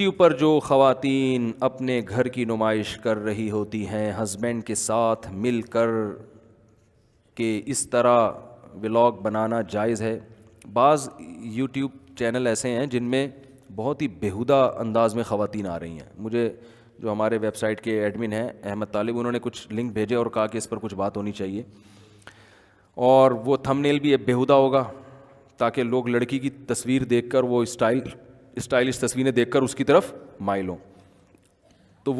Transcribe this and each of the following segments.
YouTube پر جو خواتین اپنے گھر کی نمائش کر رہی ہوتی ہیں ہسبینڈ کے ساتھ مل کر کہ اس طرح ولاگ بنانا جائز ہے؟ بعض یوٹیوب چینل ایسے ہیں جن میں بہت ہی بیہودہ انداز میں خواتین آ رہی ہیں. مجھے جو ہمارے ویب سائٹ کے ایڈمن ہیں احمد طالب، انہوں نے کچھ لنک بھیجے اور کہا کہ اس پر کچھ بات ہونی چاہیے، اور وہ تھم نیل بھی بیہودہ ہوگا تاکہ لوگ لڑکی کی تصویر دیکھ کر وہ اسٹائلش تصویریں دیکھ کر اس کی طرف مائل ہوں. تو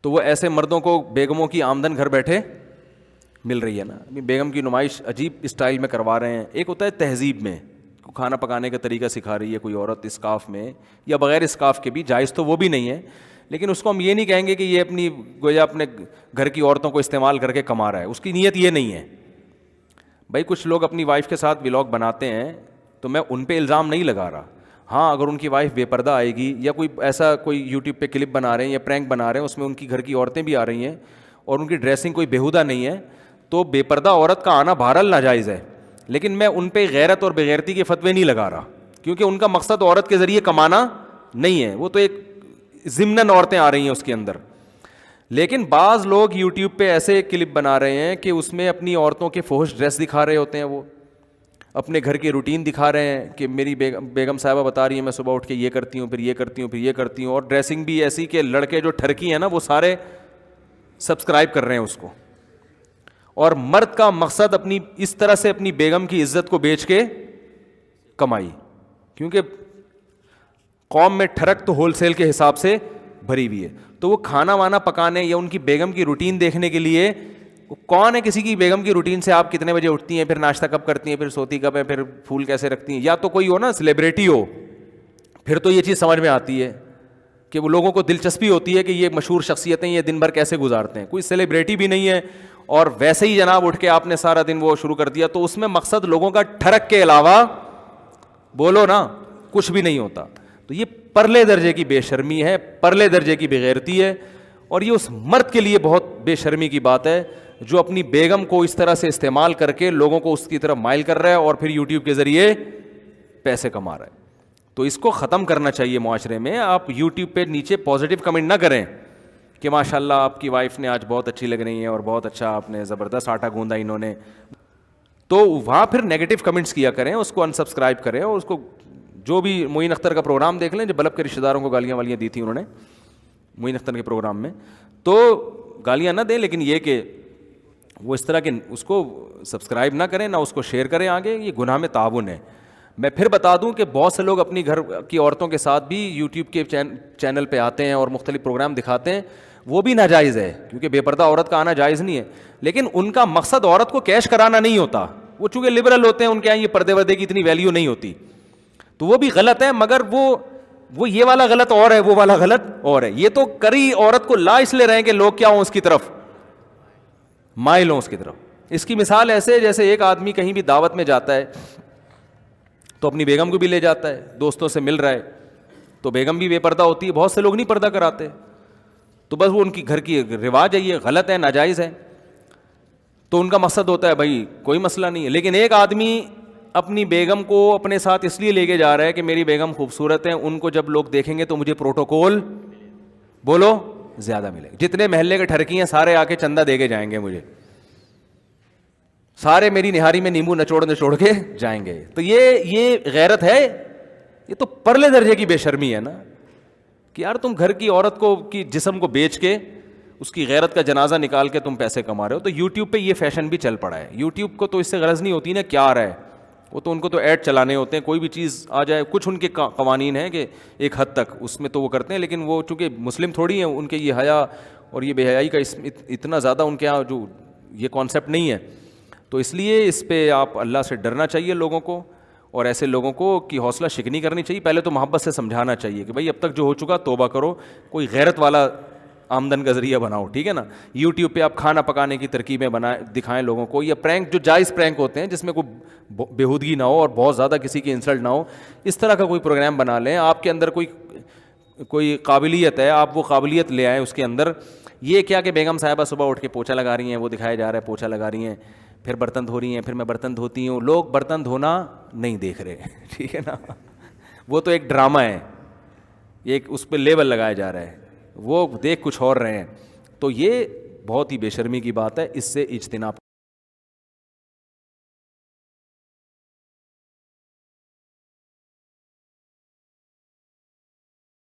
وہ ایسے مردوں کو بیگموں کی آمدن گھر بیٹھے مل رہی ہے نا. بیگم کی نمائش عجیب اسٹائل میں کروا رہے ہیں. ایک ہوتا ہے تہذیب میں کھانا پکانے کا طریقہ سکھا رہی ہے کوئی عورت اسکارف میں یا بغیر اسکارف کے بھی، جائز تو وہ بھی نہیں ہے، لیکن اس کو ہم یہ نہیں کہیں گے کہ یہ اپنی گویا اپنے گھر کی عورتوں کو استعمال کر کے کما رہا ہے. اس کی نیت یہ نہیں ہے. بھائی کچھ لوگ اپنی وائف کے ساتھ ولاگ بناتے ہیں تو میں ان پہ الزام نہیں لگا رہا. ہاں اگر ان کی وائف بے پردہ آئے گی یا کوئی یوٹیوب پہ کلپ بنا رہے ہیں یا پرینک بنا رہے ہیں، اس میں ان کی گھر کی عورتیں بھی آ رہی ہیں اور ان کی ڈریسنگ کوئی بیہودہ نہیں ہے، تو بے پردہ عورت کا آنا بہرحال ناجائز ہے. لیکن میں ان پہ غیرت اور بغیرتی کے فتوے نہیں لگا رہا، کیونکہ ان کا مقصد عورت کے ذریعے کمانا نہیں ہے. وہ تو ایک ضمناً عورتیں آ رہی ہیں اس کے اندر. لیکن بعض لوگ یوٹیوب پہ ایسے کلپ بنا رہے ہیں کہ اس میں اپنی عورتوں کے فحش ڈریس دکھا رہے ہوتے ہیں، وہ اپنے گھر کی روٹین دکھا رہے ہیں کہ میری بیگم صاحبہ بتا رہی ہیں میں صبح اٹھ کے یہ کرتی ہوں، پھر یہ کرتی ہوں، پھر یہ کرتی ہوں، اور ڈریسنگ بھی ایسی کہ لڑکے جو ٹھرکی ہیں نا وہ سارے سبسکرائب کر رہے ہیں اس کو. اور مرد کا مقصد اس طرح سے اپنی بیگم کی عزت کو بیچ کے کمائی، کیونکہ قوم میں ٹھرک تو ہول سیل کے حساب سے بھری ہوئی ہے. تو وہ کھانا وانا پکانے یا ان کی بیگم کی روٹین دیکھنے کے لیے، کون ہے کسی کی بیگم کی روٹین سے آپ کتنے بجے اٹھتی ہیں، پھر ناشتہ کب کرتی ہیں، پھر سوتی کب ہے، پھر پھول کیسے رکھتی ہیں، یا تو کوئی ہو نا سیلیبریٹی ہو، پھر تو یہ چیز سمجھ میں آتی ہے کہ وہ لوگوں کو دلچسپی ہوتی ہے کہ یہ مشہور شخصیتیں یہ دن بھر کیسے گزارتے ہیں. کوئی سیلیبریٹی بھی نہیں ہے اور ویسے ہی جناب اٹھ کے آپ نے سارا دن وہ شروع کر دیا، تو اس میں مقصد لوگوں کا ٹھڑک کے علاوہ بولو نا کچھ بھی نہیں ہوتا. تو یہ پرلے درجے کی بے شرمی ہے، پرلے درجے کی بغیرتی ہے، اور یہ اس مرد کے لیے بہت بے شرمی کی بات ہے جو اپنی بیگم کو اس طرح سے استعمال کر کے لوگوں کو اس کی طرف مائل کر رہا ہے اور پھر یوٹیوب کے ذریعے پیسے کما رہا ہے. تو اس کو ختم کرنا چاہیے معاشرے میں. آپ یوٹیوب پہ نیچے پازیٹیو کمنٹ نہ کریں کہ ماشاء اللہ آپ کی وائف نے آج بہت اچھی لگ رہی ہیں اور بہت اچھا آپ نے زبردست آٹا گوندا انہوں نے، تو وہاں پھر نیگیٹو کمنٹس کیا کریں، اس کو انسبسکرائب کریں. اور اس کو جو بھی معین اختر کا پروگرام دیکھ لیں جو بلب کے رشتہ داروں کو گالیاں والیاں دی تھیں انہوں نے معین اختر کے پروگرام میں، تو گالیاں نہ دیں، لیکن یہ کہ وہ اس طرح کے اس کو سبسکرائب نہ کریں، نہ اس کو شیئر کریں آگے. یہ گناہ میں تعاون ہے. میں پھر بتا دوں کہ بہت سے لوگ اپنی گھر کی عورتوں کے ساتھ بھی یوٹیوب کے چینل پہ آتے ہیں اور مختلف پروگرام دکھاتے ہیں، وہ بھی ناجائز ہے، کیونکہ بے پردہ عورت کا آنا جائز نہیں ہے. لیکن ان کا مقصد عورت کو کیش کرانا نہیں ہوتا. وہ چونکہ لبرل ہوتے ہیں، ان کے یہاں یہ پردے وردے کی اتنی ویلیو نہیں ہوتی، تو وہ بھی غلط ہے. مگر وہ یہ والا غلط اور ہے، وہ والا غلط اور ہے. یہ تو کری عورت کو لا اس لیے رہے ہیں کہ لوگ کیا ہوں اس کی طرف مائل ہوں اس کی طرف. اس کی مثال ایسے جیسے ایک آدمی کہیں بھی دعوت میں جاتا ہے تو اپنی بیگم کو بھی لے جاتا ہے، دوستوں سے مل رہا ہے تو بیگم بھی بے پردہ ہوتی ہے. بہت سے لوگ نہیں پردہ کراتے، تو بس وہ ان کی گھر کی رواج ہے، یہ غلط ہے، ناجائز ہے. تو ان کا مقصد ہوتا ہے بھائی کوئی مسئلہ نہیں ہے. لیکن ایک آدمی اپنی بیگم کو اپنے ساتھ اس لیے لے کے جا رہا ہے کہ میری بیگم خوبصورت ہے، ان کو جب لوگ دیکھیں گے تو مجھے پروٹوکول بولو زیادہ ملے گا. جتنے محلے کے ٹھرکی ہیں سارے آ کے چندہ دے کے جائیں گے مجھے، سارے میری نہاری میں نیمبو نچوڑ کے جائیں گے. تو یہ غیرت ہے؟ یہ تو پرلے درجے کی بے شرمی ہے نا کہ یار تم گھر کی عورت کو کی جسم کو بیچ کے اس کی غیرت کا جنازہ نکال کے تم پیسے کما رہے ہو. تو یوٹیوب پہ یہ فیشن بھی چل پڑا ہے. یوٹیوب کو تو اس سے غرض نہیں ہوتی نا کیا آ رہا ہے، وہ تو ان کو تو ایڈ چلانے ہوتے ہیں، کوئی بھی چیز آ جائے. کچھ ان کے قوانین ہیں کہ ایک حد تک اس میں تو وہ کرتے ہیں، لیکن وہ چونکہ مسلم تھوڑی ہیں، ان کے یہ حیا اور یہ بے حیائی کا اتنا زیادہ ان کے یہاں جو یہ کانسیپٹ نہیں ہے. تو اس لیے اس پہ آپ اللہ سے ڈرنا چاہیے لوگوں کو، اور ایسے لوگوں کو کی حوصلہ شکنی کرنی چاہیے. پہلے تو محبت سے سمجھانا چاہیے کہ بھائی اب تک جو ہو چکا توبہ کرو، کوئی غیرت والا آمدن کا ذریعہ بناؤ، ٹھیک ہے نا. یوٹیوب پہ آپ کھانا پکانے کی ترکیبیں دکھائیں لوگوں کو، یا پرینک جو جائز پرینک ہوتے ہیں جس میں کوئی بےہودگی نہ ہو اور بہت زیادہ کسی کی انسلٹ نہ ہو، اس طرح کا کوئی پروگرام بنا لیں. آپ کے اندر کوئی قابلیت ہے، آپ وہ قابلیت لے آئیں اس کے اندر. یہ کیا کہ بیگم صاحبہ صبح اٹھ کے پوچھا لگا رہی ہیں، وہ دکھایا جا رہا ہے پوچھا لگا رہی ہیں، پھر برتن دھو رہی ہیں، پھر میں برتن دھوتی ہوں. لوگ برتن دھونا نہیں دیکھ رہے ٹھیک ہے نا. وہ تو ایک ڈرامہ ہے. ایک اس پہ لیبل لگایا جا رہا ہے, وہ دیکھ کچھ اور رہے ہیں. تو یہ بہت ہی بے شرمی کی بات ہے, اس سے اجتناب